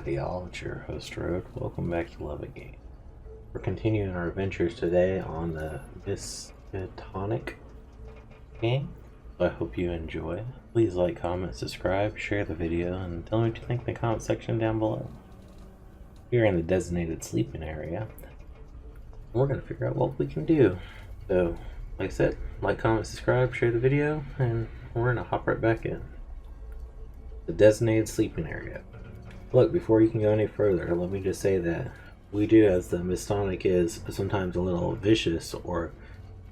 Howdy All, it's your host Road. Welcome back to Lovettgamez. We're continuing our adventures today on the Miskatonic game. So I hope you enjoy. Please like, comment, subscribe, share the video, and tell me what you think in the comment section down below. We're in the designated sleeping area. We're going to figure out what we can do. So, like I said, like, comment, subscribe, share the video, and we're going to hop right back in. The designated sleeping area. Look, before you can go any further, let me just say that we do, as the Miskatonic is sometimes a little vicious or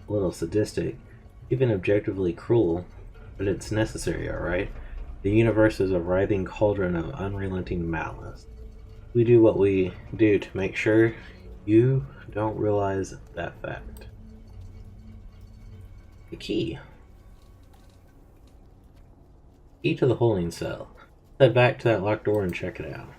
a little sadistic, even objectively cruel, but it's necessary, alright? The universe is a writhing cauldron of unrelenting malice. We do what we do to make sure you don't realize that fact. The key. Key to the holding cell. Head back to that locked door and check it out.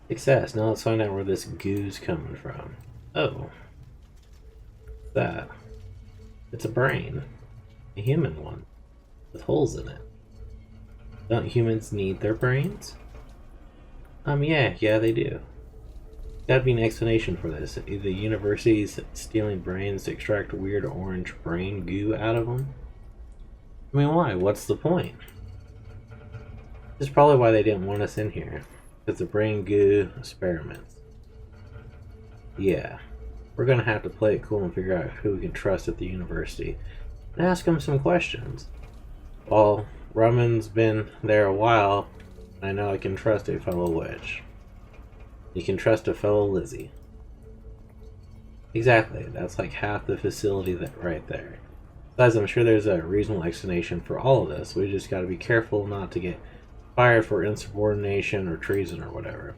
Success. Now let's find out where this goo's coming from. Oh. What's that? It's a brain. A human one. With holes in it. Don't humans need their brains? Yeah, they do. Gotta be an explanation for this. Either the university's stealing brains to extract weird orange brain goo out of them? I mean, why? What's the point? This is probably why they didn't want us in here. Because the brain goo experiments. Yeah. We're gonna have to play it cool and figure out who we can trust at the university. And ask them some questions. Well, Raman's been there a while. I know I can trust a fellow witch. You can trust a fellow Lizzie. Exactly. That's like half the facility right there. Besides, I'm sure there's a reasonable explanation for all of this. We just gotta be careful not to get fired for insubordination or treason or whatever.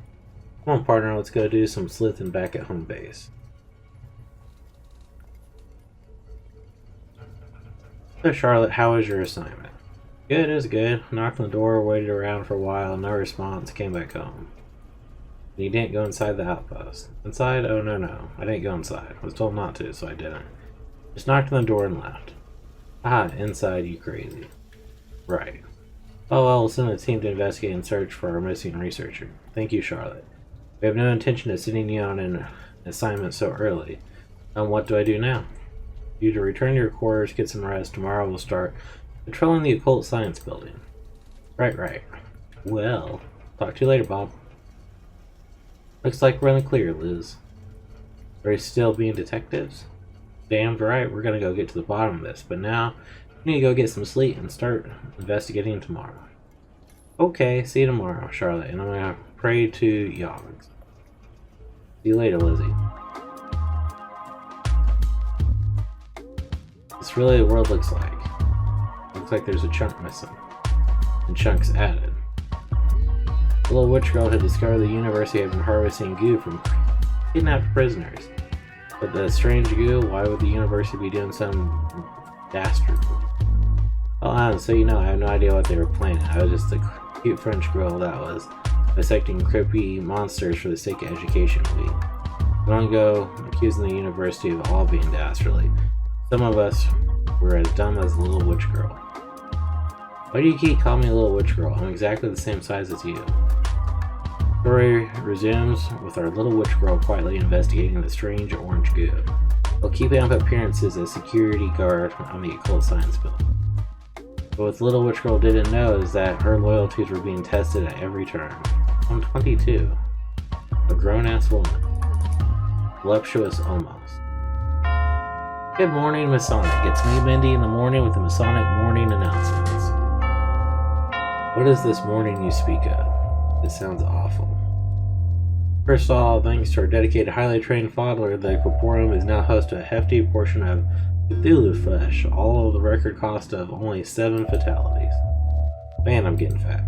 Come on, partner, let's go do some sleuthing back at home base. So, Charlotte, how was your assignment? Good, it was good. Knocked on the door, waited around for a while, no response, came back home. And you didn't go inside the outpost. Inside? Oh, no. I didn't go inside. I was told not to, so I didn't. Just knocked on the door and left. Inside, you crazy. Right. Oh well, we'll send a team to investigate and search for our missing researcher. Thank you, Charlotte. We have no intention of sending you on an assignment so early. What do I do now? You to return to your quarters, get some rest. Tomorrow we'll start patrolling the occult science building. Right. Well, talk to you later, Bob. Looks like we're in the clear, Liz. Are you still being detectives? Damned right, we're gonna go get to the bottom of this, but now we need to go get some sleep and start investigating tomorrow. Okay, see you tomorrow, Charlotte, and I'm gonna pray to Yogs. See you later, Lizzie. This really the world looks like. Looks like there's a chunk missing, and chunks added. The little witch girl had discovered the university had been harvesting goo from kidnapped prisoners. But the strange goo, why would the university be doing some dastardly? Well, so you know, I have no idea what they were planning. I was just a cute French girl that was dissecting creepy monsters for the sake of education week. I don't go accusing the university of all being dastardly. Some of us were as dumb as the little witch girl. Why do you keep calling me a little witch girl? I'm exactly the same size as you. Story resumes with our little witch girl quietly investigating the strange orange goo, while keeping up appearances as security guard on the occult science building. But what the little witch girl didn't know is that her loyalties were being tested at every turn. I'm 22. A grown-ass woman. Voluptuous almost. Good morning, Masonic. It's me, Mindy, in the morning with the Masonic morning announcements. What is this morning you speak of? It sounds awful. First of all, thanks to our dedicated, highly trained fodder, the Corporeum is now host to a hefty portion of Cthulhu flesh, all of the record cost of only 7 fatalities. Man, I'm getting fat.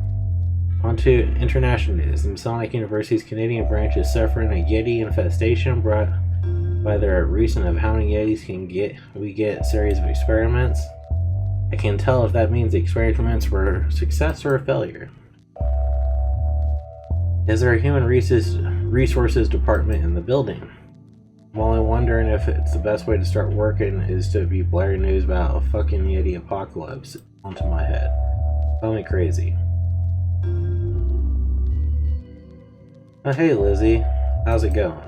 On to international news. The Masonic University's Canadian branch is suffering a Yeti infestation brought by their recent of how many Yetis we get series of experiments. I can't tell if that means the experiments were a success or a failure. Is there a human resources department in the building? I'm only wondering if it's the best way to start working is to be blaring news about a fucking Yeti apocalypse onto my head. Call me crazy. Oh, hey Lizzie, how's it going?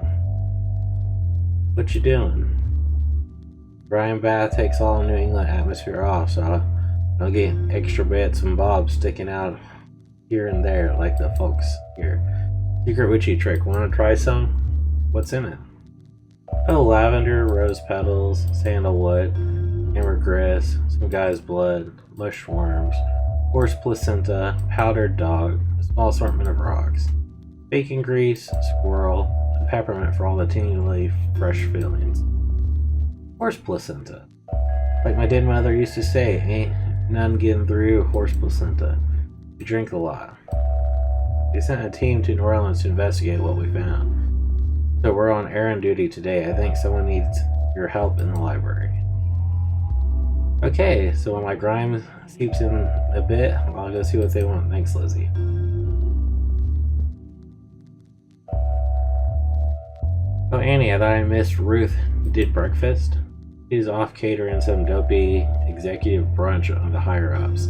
What you doing? Brian Bath takes all New England atmosphere off, so I'll get extra bits and bobs sticking out here and there like the folks here. Secret witchy trick, wanna try some? What's in it? Oh, lavender, rose petals, sandalwood, ambergris, some guy's blood, mushworms, horse placenta, powdered dog, a small assortment of rocks, bacon grease, squirrel, and peppermint for all the teeny fresh feelings. Horse placenta. Like my dead mother used to say, ain't none getting through horse placenta. We drink a lot. They sent a team to New Orleans to investigate what we found. So we're on errand duty today. I think someone needs your help in the library. Okay, so when my grime seeps in a bit, I'll go see what they want. Thanks, Lizzie. Oh, Annie, I thought I missed Ruth. Did breakfast? She's off catering some dopey executive brunch on the higher-ups.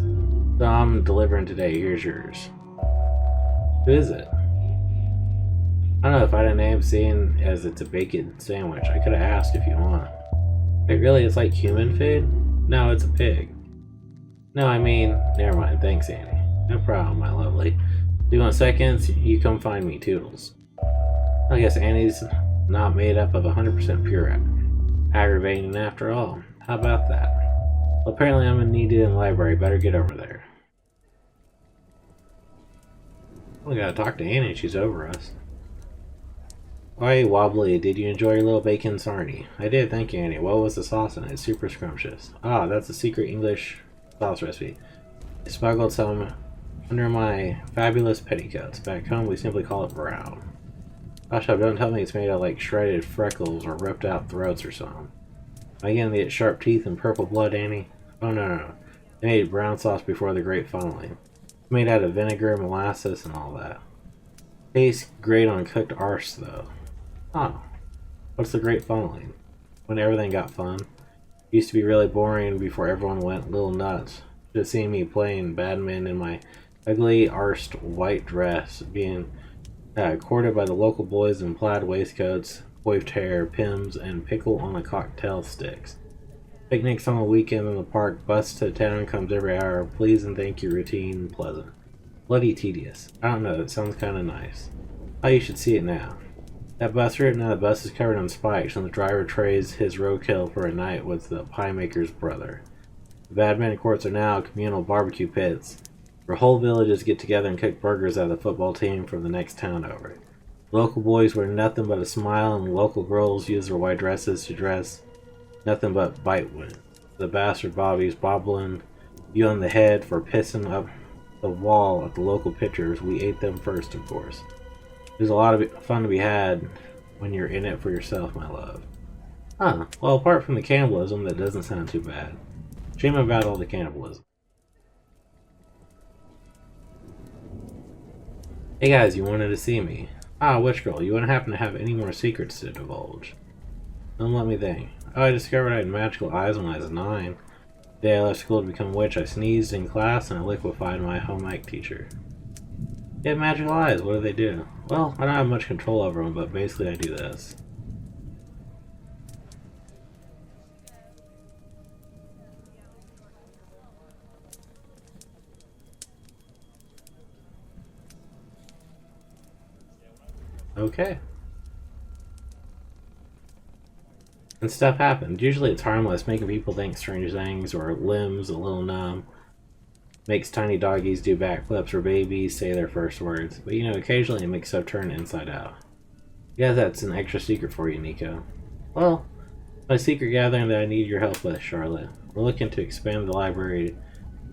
So I'm delivering today. Here's yours. Who is it? I don't know if I didn't name seeing as it's a bacon sandwich. I could have asked if you want. Wait, really? It's like human food? No, it's a pig. No, I mean, never mind. Thanks, Annie. No problem, my lovely. Do you want seconds? You come find me, Toodles. I guess Annie's not made up of 100% pure aggravating after all. How about that? Well, apparently I'm needed in the library. Better get over there. We gotta talk to Annie. She's over us. Oi, Wobbly, did you enjoy your little bacon sarnie? I did, thank you, Annie. What was the sauce in it? Super scrumptious. Ah, that's a secret English sauce recipe. I smuggled some under my fabulous petticoats. Back home, we simply call it brown. Gosh, don't tell me it's made of like shredded freckles or ripped out throats or something. Am I gonna get sharp teeth and purple blood, Annie? Oh, no. They made brown sauce before the great funneling. It's made out of vinegar, molasses, and all that. Tastes great on cooked arse, though. Huh. What's the great funneling? When everything got fun. Used to be really boring before everyone went little nuts. Should have seen me playing badminton in my ugly arsed white dress, being courted by the local boys in plaid waistcoats, coiffed hair, pims, and pickle on the cocktail sticks. Picnics on the weekend in the park, bus to town comes every hour, please and thank you, routine, pleasant. Bloody tedious. I don't know, it sounds kinda nice. Oh, you should see it now. That bus route, now the bus is covered in spikes, and the driver trades his roadkill for a night with the pie maker's brother. The badminton courts are now communal barbecue pits, where whole villages get together and cook burgers out of the football team from the next town over. Local boys wear nothing but a smile, and local girls use their white dresses to dress nothing but bite wind. The bastard Bobby's bobbling you on the head for pissing up the wall at the local pitchers. We ate them first, of course. There's a lot of fun to be had when you're in it for yourself, my love. Huh. Well, apart from the cannibalism, that doesn't sound too bad. Shame about all the cannibalism. Hey guys, you wanted to see me. Ah, witch girl, you wouldn't happen to have any more secrets to divulge? Don't let me think. Oh, I discovered I had magical eyes when I was 9. The day I left school to become a witch, I sneezed in class and I liquefied my home ec teacher. They have magical eyes, what do they do? Well, I don't have much control over them, but basically I do this. Okay. And stuff happens. Usually it's harmless, making people think strange things, or limbs a little numb. Makes tiny doggies do backflips, or babies say their first words. But you know, occasionally it makes stuff turn inside out. Yeah, that's an extra secret for you, Nico. Well, my secret gathering that I need your help with, Charlotte. We're looking to expand the library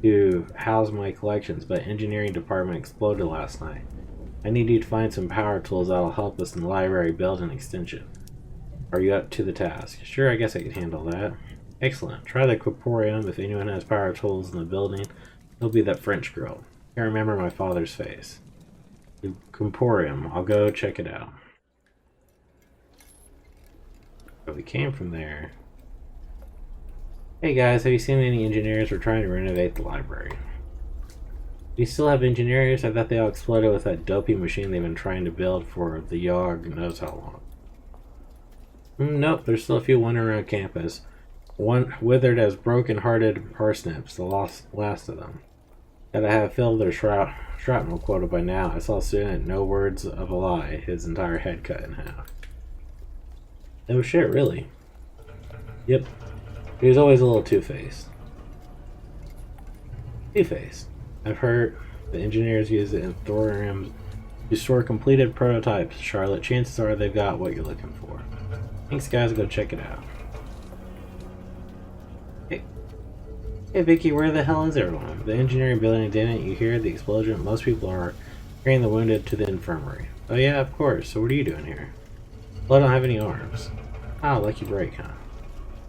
to house my collections, but engineering department exploded last night. I need you to find some power tools that'll help us in the library build an extension. Are you up to the task? Sure, I guess I can handle that. Excellent. Try the Corporeum. If anyone has power tools in the building, it'll be that French girl. I can't remember my father's face. The Corporeum. I'll go check it out. But we came from there. Hey guys, have you seen any engineers? We're trying to renovate the library. Do you still have engineers? I thought they all exploded with that dopey machine they've been trying to build for the Yog knows how long. Nope, there's still a few wandering around campus. One withered as broken-hearted parsnips, the last of them. Gotta have filled their shrapnel quota by now. I saw a student, no words of a lie, his entire head cut in half. Oh shit, really? Yep. He was always a little two-faced. Two-faced. I've heard the engineers use it in thorium to store completed prototypes. Charlotte, chances are they've got what you're looking for. Thanks, guys. Go check it out. Hey, Vicky, where the hell is everyone? The engineering building, didn't you hear the explosion? Most people are carrying the wounded to the infirmary. Oh yeah, of course. So what are you doing here? Well, I don't have any arms. Ah, lucky break, huh?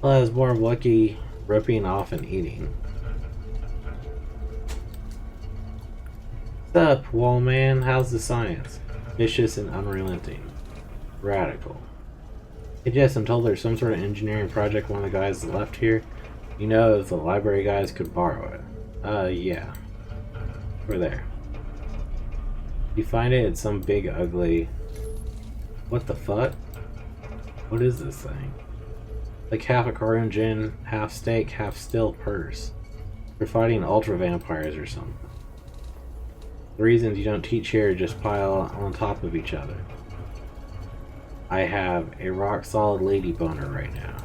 Well, I was more lucky ripping off and eating. What's up, wall man? How's the science? Vicious and unrelenting. Radical. Hey Jess, I'm told there's some sort of engineering project one of the guys left here. You know if the library guys could borrow it. Yeah. Over there. You find it? It's some big ugly... What the fuck? What is this thing? Like half a Korean gin, half steak, half still purse. You're fighting ultra vampires or something. The reasons you don't teach here just pile on top of each other. I have a rock solid lady boner right now.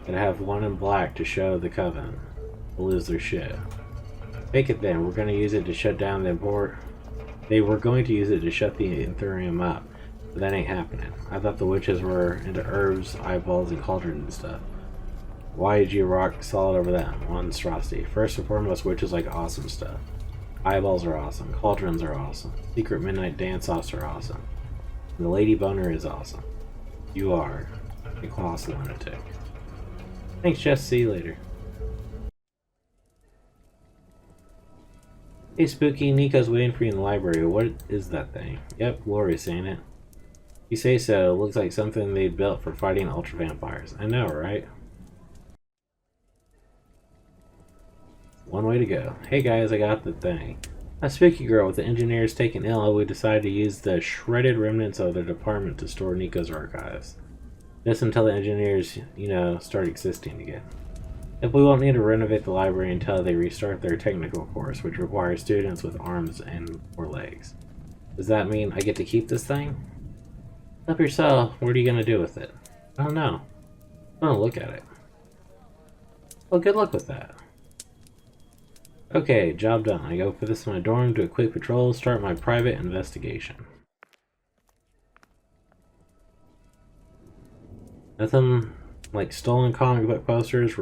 And I have one in black to show the coven. They'll lose their shit. Make it then. We're going to use it to shut down the import. They were going to use it to shut the Ethereum up. But that ain't happening. I thought the witches were into herbs, eyeballs, and cauldrons and stuff. Why did you rock solid over that? Monstrosity. First and foremost, witches like awesome stuff. Eyeballs are awesome. Cauldrons are awesome. Secret midnight dance-offs are awesome. And the lady boner is awesome. You are a colossal lunatic. Thanks, Jess. See you later. Hey, Spooky. Nico's waiting for you in the library. What is that thing? Yep, glorious, ain't it? You say so. It looks like something they'd built for fighting ultra vampires. I know, right? One way to go. Hey, guys, I got the thing. A spooky girl with the engineers taken ill, we decided to use the shredded remnants of their department to store Nico's archives. Just until the engineers, start existing again. If we won't need to renovate the library until they restart their technical course, which requires students with arms and or legs. Does that mean I get to keep this thing? Help yourself. What are you going to do with it? I don't know. I'm going to look at it. Well, good luck with that. Okay, job done. I go put this in my dorm, do a quick patrol, start my private investigation. Nothing like stolen comic book posters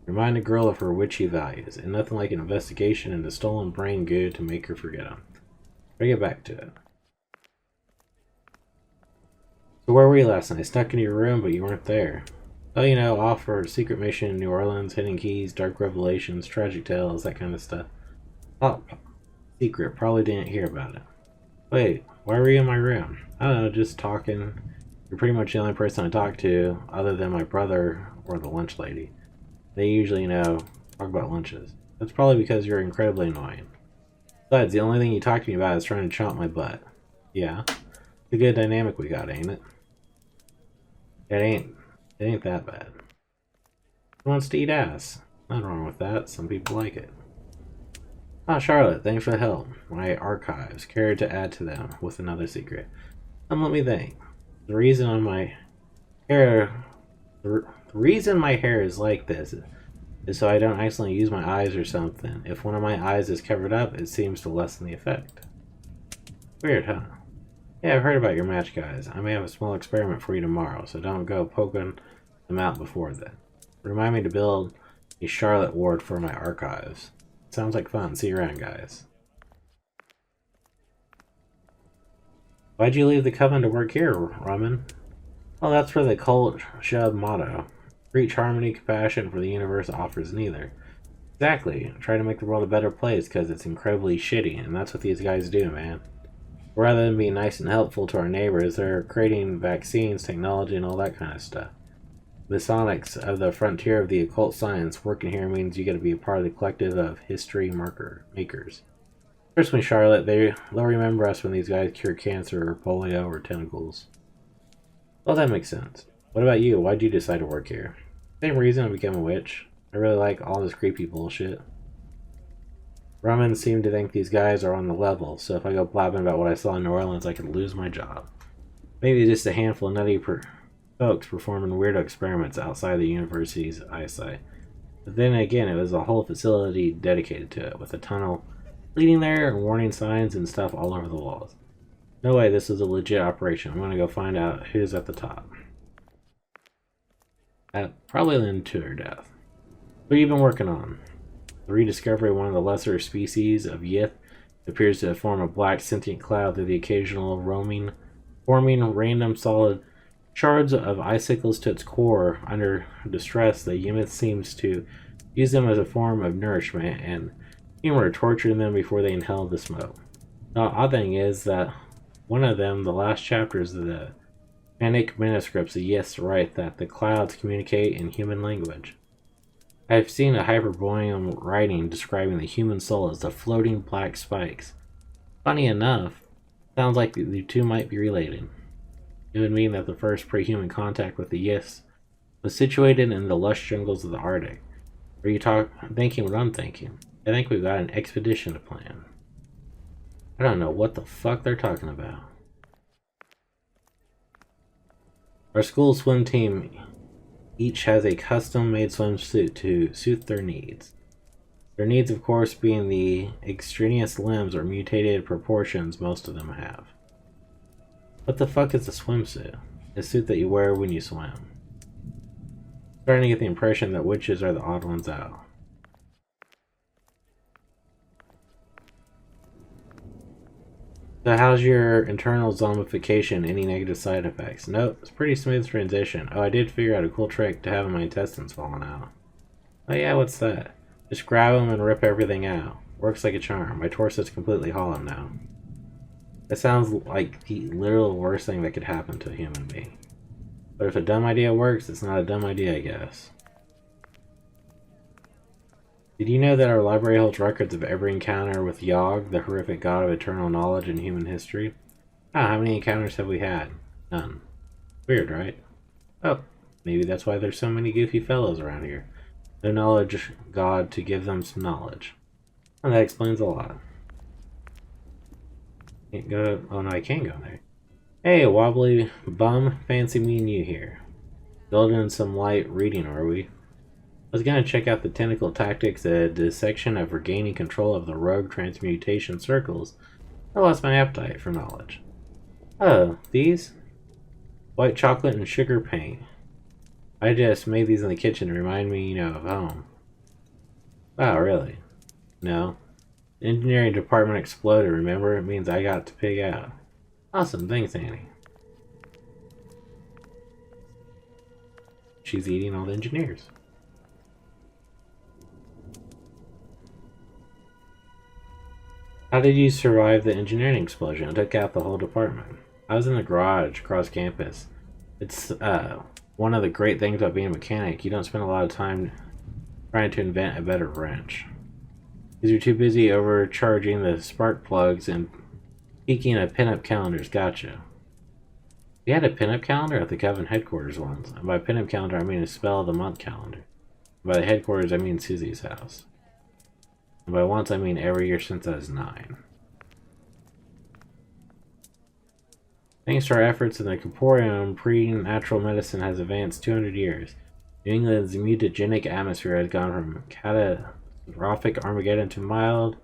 remind a girl of her witchy values, and nothing like an investigation into stolen brain goo to make her forget them. Bring it back to it. So where were you last night? I snuck into your room, but you weren't there. Oh, off for a secret mission in New Orleans, hidden keys, dark revelations, tragic tales, that kind of stuff. Oh, secret. Probably didn't hear about it. Wait, why were you in my room? I don't know, just talking. You're pretty much the only person I talk to, other than my brother or the lunch lady. They usually, talk about lunches. That's probably because you're incredibly annoying. Besides, the only thing you talk to me about is trying to chomp my butt. Yeah. It's a good dynamic we got, ain't it? It ain't that bad. Who wants to eat ass? Nothing wrong with that. Some people like it. Ah, Charlotte, thanks for the help. My archives. Care to add to them with another secret. Let me think. The reason my hair is like this is so I don't accidentally use my eyes or something. If one of my eyes is covered up, it seems to lessen the effect. Weird, huh? Yeah, I've heard about your match, guys. I may have a small experiment for you tomorrow, so don't go poking them out before then. Remind me to build a Charlotte ward for my archives. Sounds like fun. See you around, guys. Why'd you leave the Coven to work here, Raman? Well, that's for the cult shove motto. Preach harmony, compassion, for the universe offers neither. Exactly. Try to make the world a better place because it's incredibly shitty, and that's what these guys do, man. Rather than being nice and helpful to our neighbors, they're creating vaccines, technology, and all that kind of stuff. The sonics of the frontier of the occult science working here means you get to be a part of the collective of history makers. Trust me, Charlotte, they'll remember us when these guys cure cancer or polio or tentacles. Well, that makes sense. What about you? Why'd you decide to work here? Same reason I became a witch. I really like all this creepy bullshit. Romans seem to think these guys are on the level, so if I go blabbing about what I saw in New Orleans, I could lose my job. Maybe just a handful of nutty folks performing weirdo experiments outside the university's eyesight. But then again, it was a whole facility dedicated to it, with a tunnel leading there and warning signs and stuff all over the walls. No way, this is a legit operation. I'm gonna go find out who's at the top. Probably lead to her death. What have you been working on? The rediscovery of one of the lesser species of Yith appears to form a black sentient cloud through the occasional forming random solid shards of icicles to its core. Under distress, the Yimith seems to use them as a form of nourishment and humor, torturing them before they inhale the smoke. The odd thing is that one of them, the last chapters of the Manic manuscripts, the Yiths write that the clouds communicate in human language. I've seen a Hyperborean writing describing the human soul as the floating black spikes. Funny enough, sounds like the two might be related. It would mean that the first pre-human contact with the Yiths was situated in the lush jungles of the Arctic. Are you thinking what I'm thinking? I think we've got an expedition to plan. I don't know what the fuck they're talking about. Our school swim team each has a custom-made swimsuit to suit their needs. Their needs, of course, being the extraneous limbs or mutated proportions most of them have. What the fuck is a swimsuit? A suit that you wear when you swim. Starting to get the impression that witches are the odd ones out. So how's your internal zombification? Any negative side effects? Nope, it's a pretty smooth transition. Oh, I did figure out a cool trick to having my intestines falling out. Oh yeah, what's that? Just grab them and rip everything out. Works like a charm. My torso's completely hollow now. That sounds like the literal worst thing that could happen to a human being. But if a dumb idea works, it's not a dumb idea, I guess. Did you know that our library holds records of every encounter with Yogg, the horrific god of eternal knowledge in human history? Ah, how many encounters have we had? None. Weird, right? Oh, maybe that's why there's so many goofy fellows around here. No knowledge god to give them some knowledge. And that explains a lot. Can't go... Oh no, I can go there. Hey, wobbly bum. Fancy meeting you here. Building some light reading, are we? I was gonna check out the tentacle tactics at the section of regaining control of the rogue transmutation circles. I lost my appetite for knowledge. Oh, these? White chocolate and sugar paint. I just made these in the kitchen to remind me, you know, of home. Wow, really? No. The engineering department exploded, remember? It means I got to pig out. Awesome, thanks, Annie. She's eating all the engineers. How did you survive the engineering explosion? It took out the whole department. I was in the garage across campus. It's one of the great things about being a mechanic. You don't spend a lot of time trying to invent a better wrench. Because you're too busy overcharging the spark plugs and peeking at pinup calendars. Gotcha. We had a pinup calendar at the Coven headquarters once. And by pinup calendar, I mean a spell of the month calendar. And by the headquarters, I mean Susie's house. And by once, I mean every year since I was 9. Thanks to our efforts in the Corporeum, pre-natural medicine has advanced 200 years. New England's mutagenic atmosphere has gone from catastrophic Armageddon to mild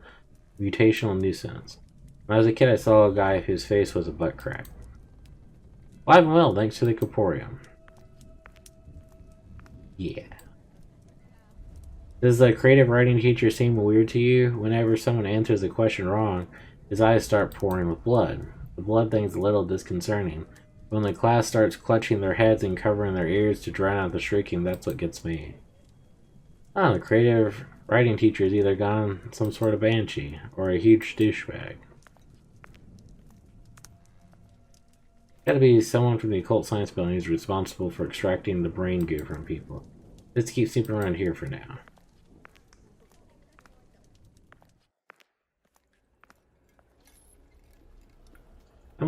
mutational nuisance. When I was a kid, I saw a guy whose face was a butt crack. Alive and well, thanks to the Corporeum. Yeah. Does the creative writing teacher seem weird to you? Whenever someone answers the question wrong, his eyes start pouring with blood. The blood thing's a little disconcerting. When the class starts clutching their heads and covering their ears to drown out the shrieking, that's what gets me. Oh, the creative writing teacher is either gone some sort of banshee, or a huge douchebag. Gotta be someone from the occult science building who's responsible for extracting the brain goo from people. Let's keep snooping around here for now.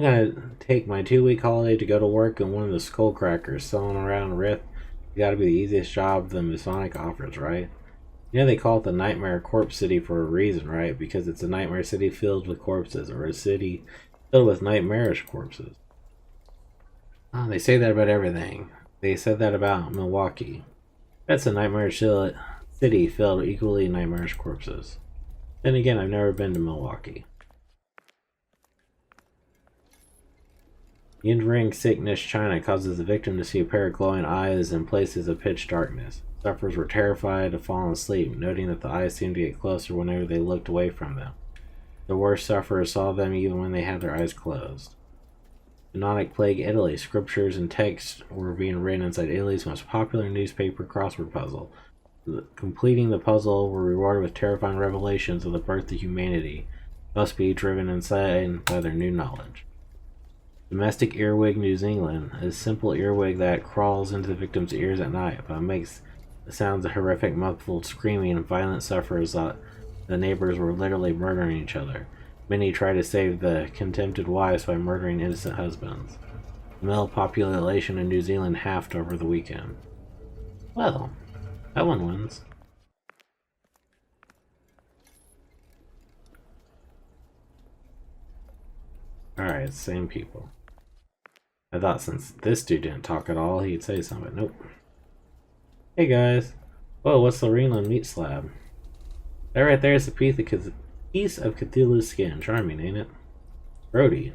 I'm gonna take my 2-week holiday to go to work in one of the skull crackers selling around Rift. It's gotta be the easiest job the Masonic offers, right? You know they call it the Nightmare Corpse City for a reason, right? Because it's a nightmare city filled with corpses, or a city filled with nightmarish corpses. Oh, they say that about everything. They said that about Milwaukee. That's a nightmarish city filled with equally nightmarish corpses. Then again, I've never been to Milwaukee. The in-ring sickness China causes the victim to see a pair of glowing eyes in places of pitch darkness. Sufferers were terrified of falling asleep, noting that the eyes seemed to get closer whenever they looked away from them. The worst sufferers saw them even when they had their eyes closed. Demonic Plague Italy. Scriptures and texts were being written inside Italy's most popular newspaper crossword puzzle. Completing the puzzle were rewarded with terrifying revelations of the birth of humanity, must be driven insane by their new knowledge. Domestic Earwig New Zealand. A simple earwig that crawls into the victim's ears at night, but makes the sounds of horrific muffled screaming and violent sufferers thought the neighbors were literally murdering each other. Many try to save the contemplated wives by murdering innocent husbands. The male population in New Zealand halved over the weekend. Well, that one wins. Alright, same people. I thought since this dude didn't talk at all, he'd say something. Nope. Hey guys. Whoa, what's the Greenland meat slab? That right there is a piece of Cthulhu's skin. Charming, ain't it? Brody.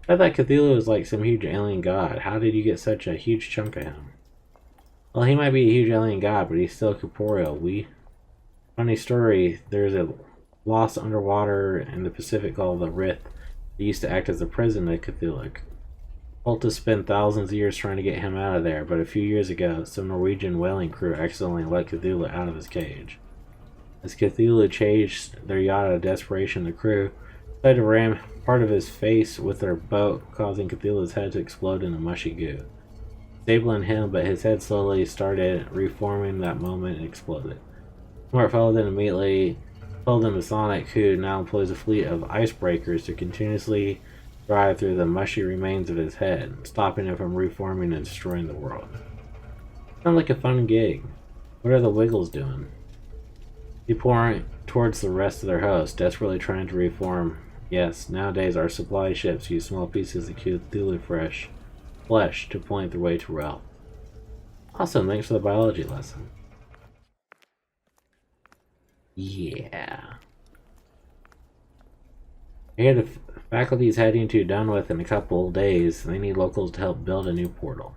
I thought Cthulhu was like some huge alien god. How did you get such a huge chunk of him? Well, he might be a huge alien god, but he's still corporeal. Funny story, there's a lost underwater in the Pacific called the Rift. It used to act as a prison of Cthulhu. Ulta spent thousands of years trying to get him out of there, but a few years ago, some Norwegian whaling crew accidentally let Cthulhu out of his cage. As Cthulhu chased their yacht out of desperation, the crew tried to ram part of his face with their boat, causing Cthulhu's head to explode into mushy goo. Disabling him, but his head slowly started reforming that moment and exploded. Smart fellow then immediately told the Masonic, who now employs a fleet of icebreakers to continuously drive through the mushy remains of his head, stopping him from reforming and destroying the world. Sounds like a fun gig. What are the Wiggles doing? They pouring towards the rest of their hosts, desperately trying to reform. Yes, nowadays our supply ships use small pieces of Cthulhu flesh to point their way to wealth. Awesome, thanks for the biology lesson. Yeah. I hear the faculty is heading to Dunwich in a couple of days. They need locals to help build a new portal.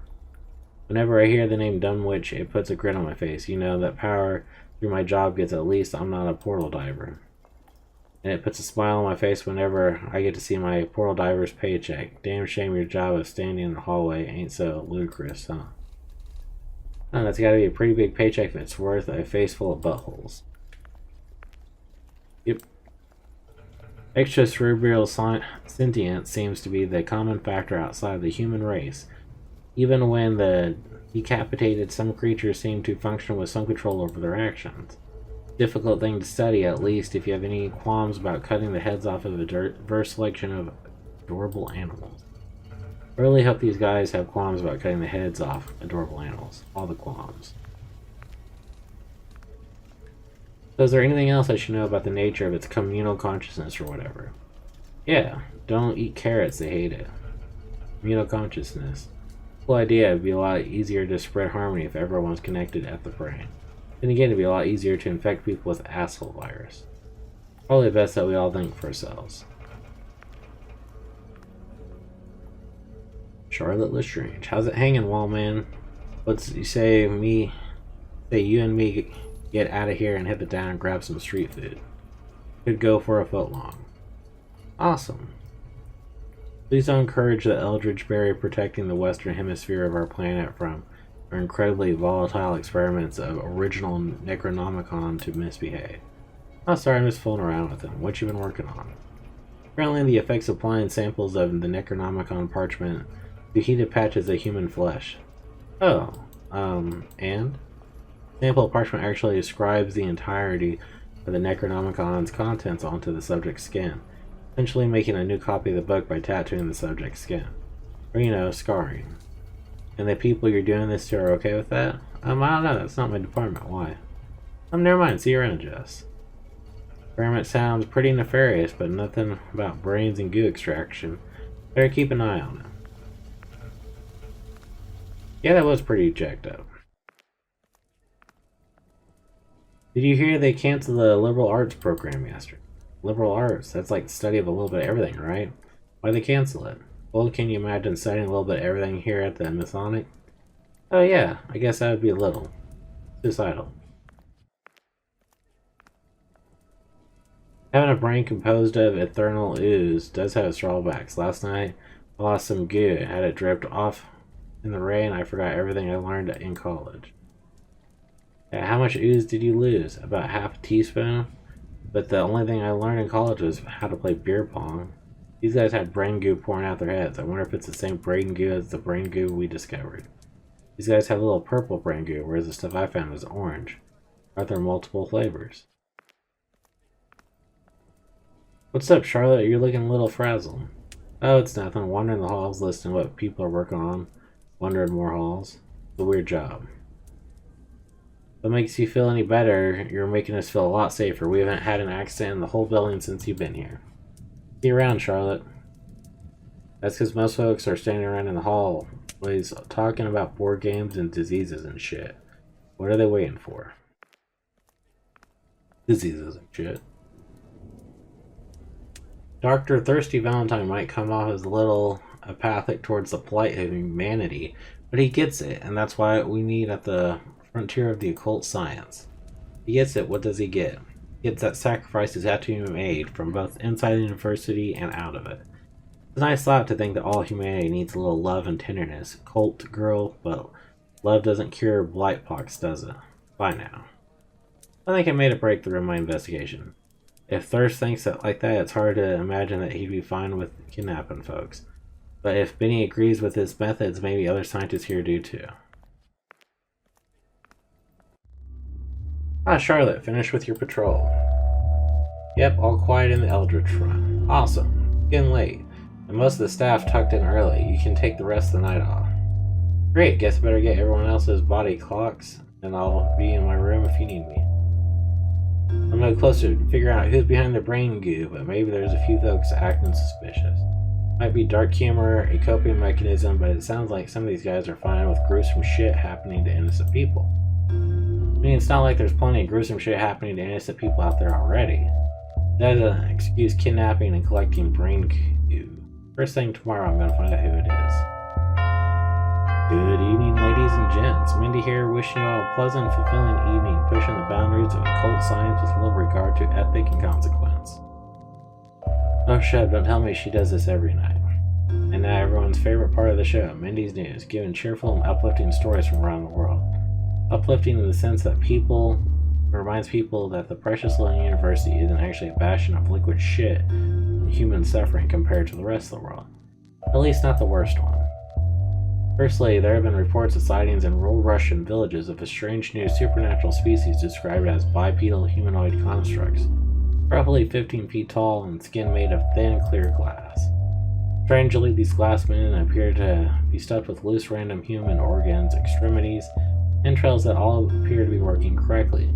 Whenever I hear the name Dunwich, it puts a grin on my face. You know, that power through my job gets at least I'm not a portal diver. And it puts a smile on my face whenever I get to see my portal diver's paycheck. Damn shame your job of standing in the hallway ain't so ludicrous, huh? Oh, that's gotta be a pretty big paycheck if it's worth a face full of buttholes. Yep. Extracerebral sentience seems to be the common factor outside the human race. Even when the decapitated, some creatures seem to function with some control over their actions. Difficult thing to study, at least if you have any qualms about cutting the heads off of a diverse selection of adorable animals. I really hope these guys have qualms about cutting the heads off adorable animals. All the qualms. So is there anything else I should know about the nature of its communal consciousness or whatever? Yeah, don't eat carrots, they hate it. Communal consciousness. Cool idea, it'd be a lot easier to spread harmony if everyone's connected at the brain. Then again, it'd be a lot easier to infect people with asshole virus. Probably best that we all think for ourselves. Charlotte Lestrange. How's it hanging, Wallman? Let's say you and me get out of here and head down and grab some street food. Could go for a foot long. Awesome. Please don't encourage the Eldritch Berry protecting the western hemisphere of our planet from our incredibly volatile experiments of original Necronomicon to misbehave. Oh, sorry, I'm just fooling around with them. What you been working on? Apparently the effects of applying samples of the Necronomicon parchment to heated patches of human flesh. Oh, and? Sample parchment actually describes the entirety of the Necronomicon's contents onto the subject's skin. essentially making a new copy of the book by tattooing the subject's skin. Or, scarring. And the people you're doing this to are okay with that? I don't know, that's not my department, why? Never mind, see you around, Jess. Experiment sounds pretty nefarious, but nothing about brains and goo extraction. Better keep an eye on it. Yeah, that was pretty jacked up. Did you hear they canceled the liberal arts program yesterday? Liberal arts, that's like the study of a little bit of everything, right? Why'd they cancel it? Well, can you imagine studying a little bit of everything here at the Miskatonic? Oh yeah, I guess that would be a little suicidal. Having a brain composed of ethereal ooze does have its drawbacks. Last night, I lost some goo. I had it dripped off in the rain. I forgot everything I learned in college. Yeah, how much ooze did you lose? About half a teaspoon? But the only thing I learned in college was how to play beer pong. These guys had brain goo pouring out their heads. I wonder if it's the same brain goo as the brain goo we discovered. These guys have a little purple brain goo, whereas the stuff I found was orange. Are there multiple flavors? What's up, Charlotte? You're looking a little frazzled. Oh, it's nothing. Wandering the halls, listening to what people are working on. Wandering more halls. It's a weird job. What makes you feel any better? You're making us feel a lot safer. We haven't had an accident in the whole building since you've been here. See you around, Charlotte. That's because most folks are standing around in the hallways talking about board games and diseases and shit. What are they waiting for? Diseases and shit. Dr. Thirsty Valentine might come off as a little apathic towards the plight of humanity, but he gets it, and that's why we need at the frontier of the occult science. He gets it. What does he get? He gets that sacrifices have to be made from both inside the university and out of it. It's a nice thought to think that all humanity needs a little love and tenderness. Cult girl, but love doesn't cure blightpox, does it? Bye now. I think I made a breakthrough in my investigation. If Thirst thinks that like that, it's hard to imagine that he'd be fine with kidnapping folks. But if Benny agrees with his methods, maybe other scientists here do too. Ah, Charlotte, finish with your patrol. Yep, all quiet in the Eldritch front. Awesome. Getting late. And most of the staff tucked in early. You can take the rest of the night off. Great, guess I better get everyone else's body clocks, and I'll be in my room if you need me. I'm no closer to figure out who's behind the brain goo, but maybe there's a few folks acting suspicious. Might be dark humor, a coping mechanism, but it sounds like some of these guys are fine with gruesome shit happening to innocent people. I mean, it's not like there's plenty of gruesome shit happening to innocent people out there already. That doesn't excuse kidnapping and collecting brain goo. First thing tomorrow, I'm gonna find out who it is. Good evening, ladies and gents. Mindy here, wishing you all a pleasant, fulfilling evening, pushing the boundaries of occult science with little regard to ethic and consequence. Oh shit, don't tell me she does this every night. And now everyone's favorite part of the show, Mindy's News, giving cheerful and uplifting stories from around the world. Uplifting in the sense that reminds people that the precious little university isn't actually a bastion of liquid shit and human suffering compared to the rest of the world. At least not the worst one. Firstly, there have been reports of sightings in rural Russian villages of a strange new supernatural species described as bipedal humanoid constructs, roughly 15 feet tall and skin made of thin, clear glass. Strangely, these glass men appear to be stuffed with loose random human organs, extremities, entrails that all appear to be working correctly.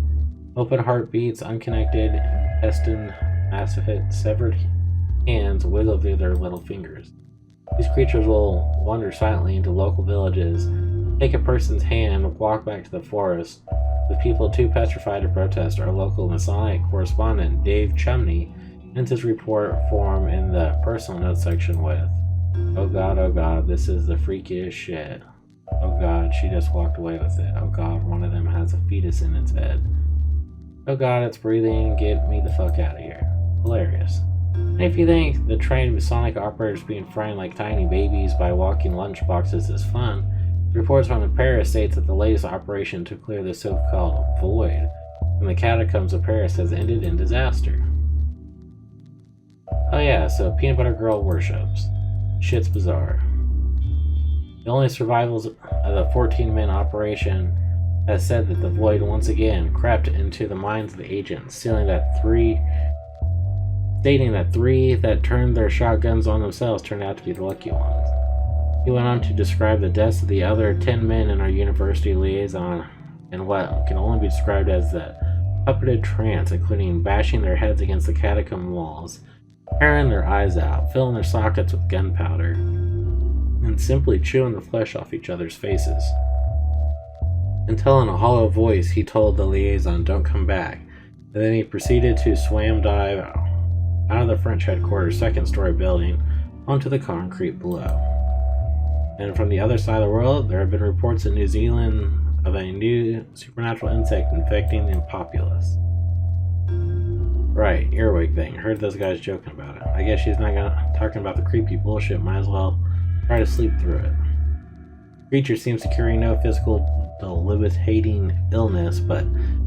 Open heartbeats, unconnected intestine, massive severed hands wiggle through their little fingers. These creatures will wander silently into local villages, take a person's hand, walk back to the forest, with people too petrified to protest. Our local Masonic correspondent, Dave Chumney, ends his report form in the personal notes section with, oh god, this is the freakiest shit. Oh god, she just walked away with it. Oh god, one of them has a fetus in its head. Oh god, it's breathing, get me the fuck out of here. Hilarious. And if you think the trained Masonic operators being frightened like tiny babies by walking lunchboxes is fun, reports from Paris states that the latest operation to clear the so-called void from the catacombs of Paris has ended in disaster. Oh yeah, so Peanut Butter Girl worships. Shit's bizarre. The only survivals of the 14-man operation has said that the void once again crept into the minds of the agents, sealing that 3 stating that 3 that turned their shotguns on themselves turned out to be the lucky ones. He went on to describe the deaths of the other 10 men in our university liaison in what can only be described as the puppeted trance, including bashing their heads against the catacomb walls, tearing their eyes out, filling their sockets with gunpowder, and simply chewing the flesh off each other's faces. Until in a hollow voice he told the liaison, "Don't come back," and then he proceeded to swam dive out of the French headquarters' second-story building onto the concrete below. And from the other side of the world, there have been reports in New Zealand of a new supernatural insect infecting the populace. Right, earwig thing. Heard those guys joking about it. I guess she's not talking about the creepy bullshit. Might as well try to sleep through it. The creature seems to carry no physical debilitating illness, but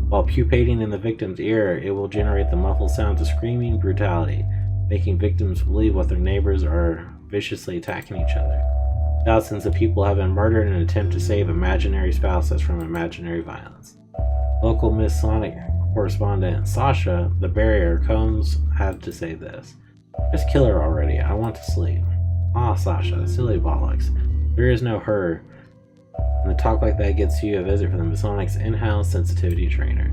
while pupating in the victim's ear, it will generate the muffled sounds of screaming brutality, making victims believe what their neighbors are viciously attacking each other. Thousands of people have been murdered in an attempt to save imaginary spouses from imaginary violence. Local Miskatonic correspondent Sasha, the barrier, Combs had to say this. "Just kill her already. I want to sleep." "Ah, Sasha, silly bollocks. There is no her." And the talk like that gets you a visit from the Miskatonic's in-house sensitivity trainer.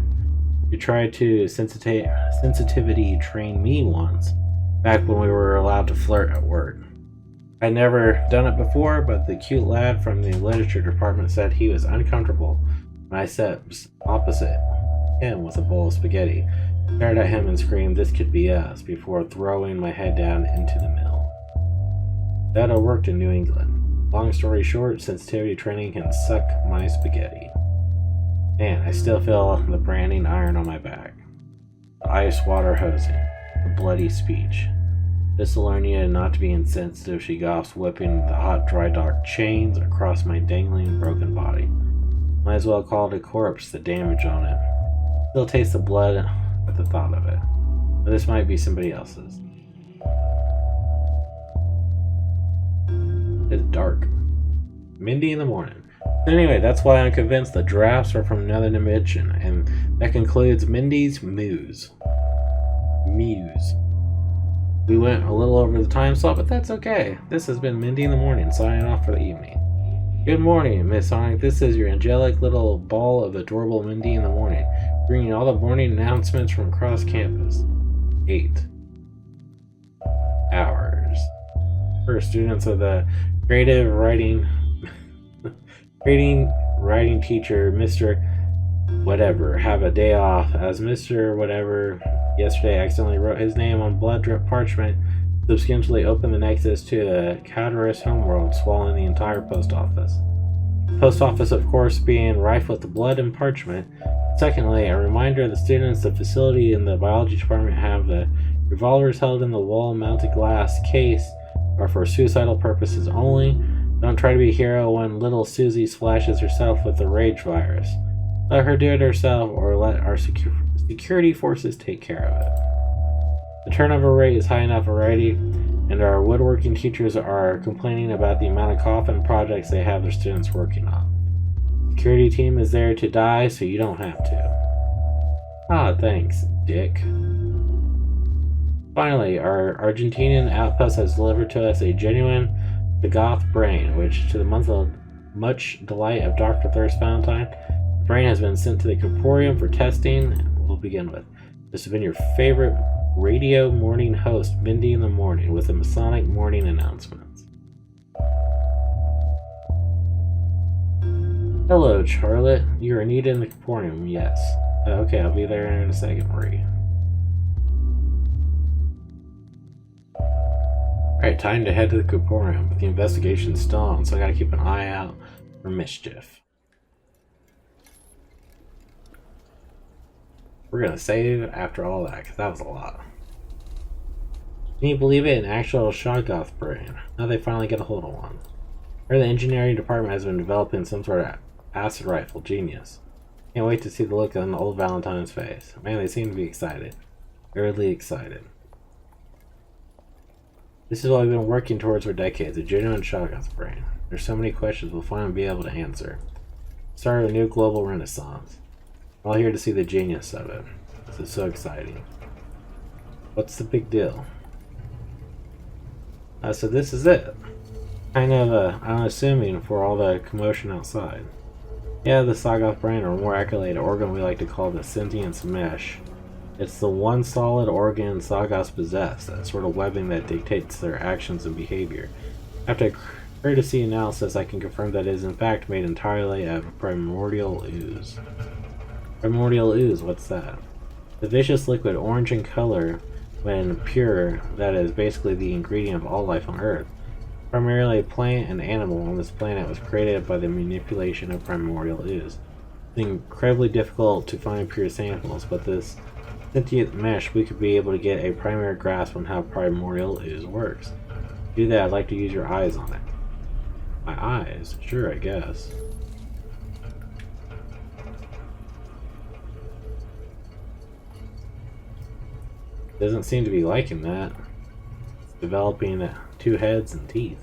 You tried to sensitivity train me once, back when we were allowed to flirt at work. I'd never done it before, but the cute lad from the literature department said he was uncomfortable when I sat opposite him with a bowl of spaghetti, stared at him and screamed, "This could be us," before throwing my head down into the mill. That all worked in New England. Long story short, sensitivity training can suck my spaghetti. Man, I still feel the branding iron on my back. The ice water hosing. The bloody speech. This will learn you not to be insensitive, she goffs, whipping the hot dry dock chains across my dangling broken body. Might as well call it a corpse, the damage on it. Still taste the blood at the thought of it. But this might be somebody else's. It's dark. Mindy in the morning. Anyway, that's why I'm convinced the drafts are from another dimension, and that concludes Mindy's Muse. We went a little over the time slot, but that's okay. This has been Mindy in the Morning, signing off for the evening. Good morning, Miss Sonic. This is your angelic little ball of adorable Mindy in the Morning, bringing all the morning announcements from across campus. 8 hours. For students of the creative writing teacher, Mr. Whatever, have a day off, as Mr. Whatever yesterday accidentally wrote his name on blood drip parchment, subsequently opened the nexus to the Cadaverous homeworld, swallowing the entire post office. Post office, of course, being rife with the blood and parchment. Secondly, a reminder of the students the facility in the biology department have the revolvers held in the wall-mounted glass case are for suicidal purposes only. Don't try to be a hero when little Susie splashes herself with the rage virus. Let her do it herself, or let our security forces take care of it. The turnover rate is high enough already, and our woodworking teachers are complaining about the amount of coffin projects they have their students working on. The security team is there to die, so you don't have to. Ah, thanks, Dick. Finally, our Argentinian outpost has delivered to us a genuine Goth brain, which, to the much delight of Dr. Thirst Valentine, the brain has been sent to the Corporium for testing. We'll begin with. This has been your favorite radio morning host, Mindy in the Morning, with the Masonic morning announcements. Hello, Charlotte. You are needed in the Corporium, yes. Okay, I'll be there in a second, Marie. Alright, time to head to the Corporium, but the investigation's still on, so I gotta keep an eye out for mischief. We're gonna save after all that, because that was a lot. Can you believe it? An actual Shoggoth brain. Now they finally get a hold of one. Or the engineering department has been developing some sort of acid rifle. Genius. Can't wait to see the look on old Valentine's face. Man, they seem to be excited. Weirdly excited. This is what we've been working towards for decades, a genuine Shoggoth brain. There's so many questions we'll finally be able to answer. Start of a new global renaissance. We're all here to see the genius of it. This is so exciting. What's the big deal? So this is it. Kind of, I'm assuming, for all the commotion outside. Yeah, the Sagoth brain, or more accurately, an organ we like to call the sentience mesh. It's the one solid organ Sagoths possess, that sort of webbing that dictates their actions and behavior. After courtesy analysis, I can confirm that it is in fact made entirely of primordial ooze. Primordial ooze, what's that? The vicious liquid, orange in color when pure, that is basically the ingredient of all life on Earth. Primarily a plant and animal on this planet, was created by the manipulation of primordial ooze. It's incredibly difficult to find pure samples, but this sentient mesh, we could be able to get a primary grasp on how primordial ooze works. To do that, I'd like to use your eyes on it. My eyes? Sure, I guess. Doesn't seem to be liking that. It's developing 2 heads and teeth.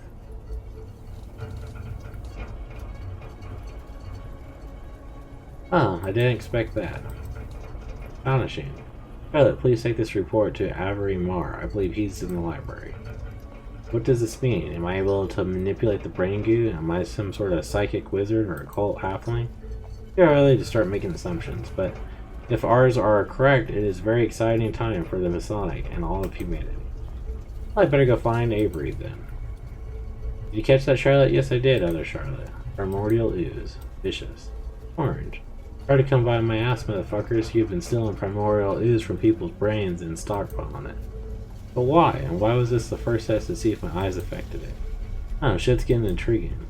Oh, I didn't expect that. Astonishing. Pilot, please take this report to Avery Marr. I believe he's in the library. What does this mean? Am I able to manipulate the brain goo? Am I some sort of psychic wizard or occult halfling? Too early to start making assumptions, but if ours are correct, it is a very exciting time for the Masonic and all of humanity. Well, I better go find Avery then. Did you catch that, Charlotte? Yes, I did, other Charlotte. Primordial ooze. Vicious. Orange. Try to come by my ass, motherfuckers. You've been stealing primordial ooze from people's brains and stockpiling it. But why? And why was this the first test to see if my eyes affected it? Oh, shit's getting intriguing.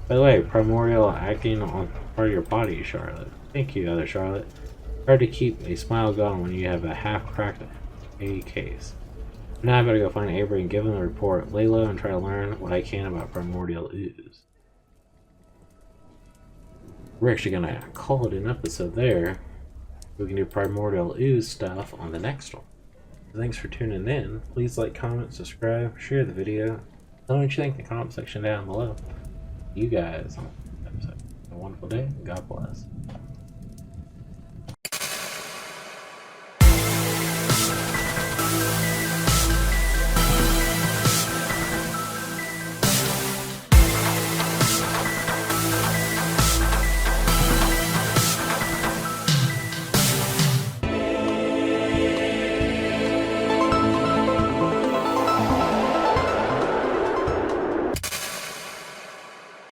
By the way, primordial acting on part of your body, Charlotte. Thank you, other Charlotte. Hard to keep a smile going when you have a half-cracked A case. Now I better go find Avery and give him the report, lay low, and try to learn what I can about primordial ooze. We're actually gonna call it an episode there. We can do primordial ooze stuff on the next one. Thanks for tuning in. Please like, comment, subscribe, share the video. Tell me what you think in the comment section down below. You guys on the episode. Have a wonderful day. God bless.